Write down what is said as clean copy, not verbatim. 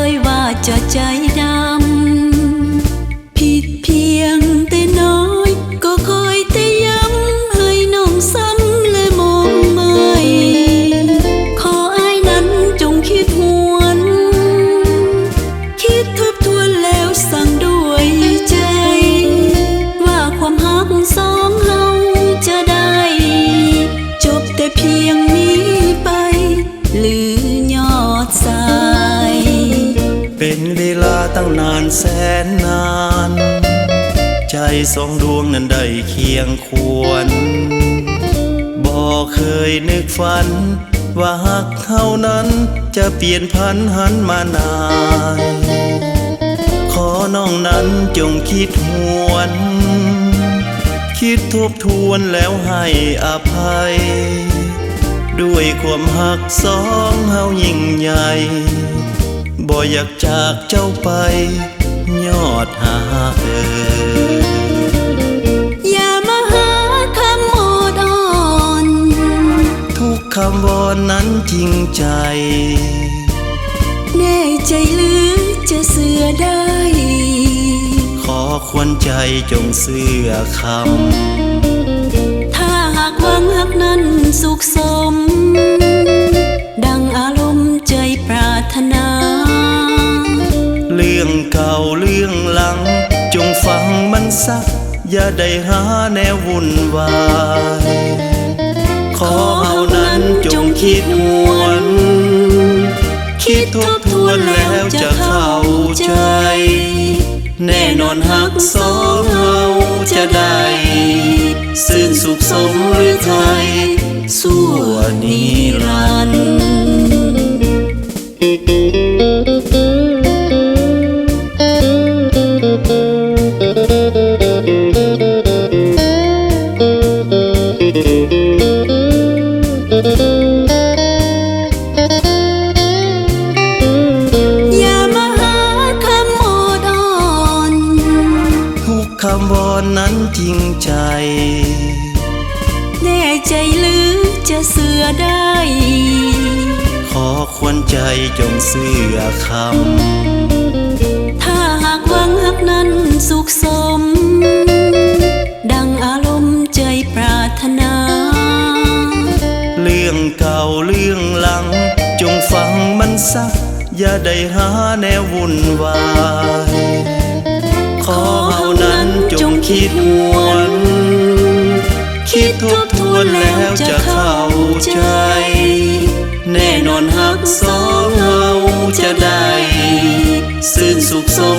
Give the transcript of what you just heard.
ยว่าจะใจดำผิดเพียงแต่น้อยก็คอยแต่ย้ำให้น้องซ้ำและมองไม่ขออ้ายนั้นจงคิดหวนคิดทบทวนแล้วสั่งด้วยใจว่าความฮักสองเฮาจะได้จบแต่เพียงนี้ไปหรือยอดสายเป็นเวลาตั้งนานแสนนานใจสองดวงนั้นได้เคียงควรบ่เคยนึกฝันว่าฮักเขานั้นจะเปลี่ยนพันหันมานายขอน้องนั้นจงคิดหวนคิดทบทวนแล้วให้อภัยด้วยความฮักสองเฮายิ่งใหญ่บ่อยากจากเจ้าไปยอดหาอย่ามาหาคำโอดอ่อนทุกคำวอนนั้นจริงใจแน่ใจหรือจะเสื่อได้ขอควรใจจงเสื่อคำถ้าหากหวังฮักนั้นสุขสมดังอารมณ์ใจปรารถนาเรื่องเก่าเรื่องหลังจงฟังมันสักอย่าได้หาแนววุ่นวายขอเฮานั้นจงคิดหวนคิดทบทวนแล้วจะเข้าใจแน่นอนฮักสองเฮาจะได้สิ้นสุขสมหรือไทยสั่วนิรันดร์อย่ามาหาคำโอดอ่อนทุกคำวอนนั้นจริงใจแน่ใจหรือจะเสื่อได้ขอควรใจจงเสื่อคำถ้าหากหวังฮักนั้นสุขสมดังอารมณ์ใจปรารถนาเรื่องเก่าเรื่องหลังจงฟังมันสักอย่าได้หาแนววุ่นวายขอเฮานั้นจงคิดหวนคิดทบทวนแล้วจะเข้าใจแน่นอนฮักสองเฮาจะได้สิ้นสุขสม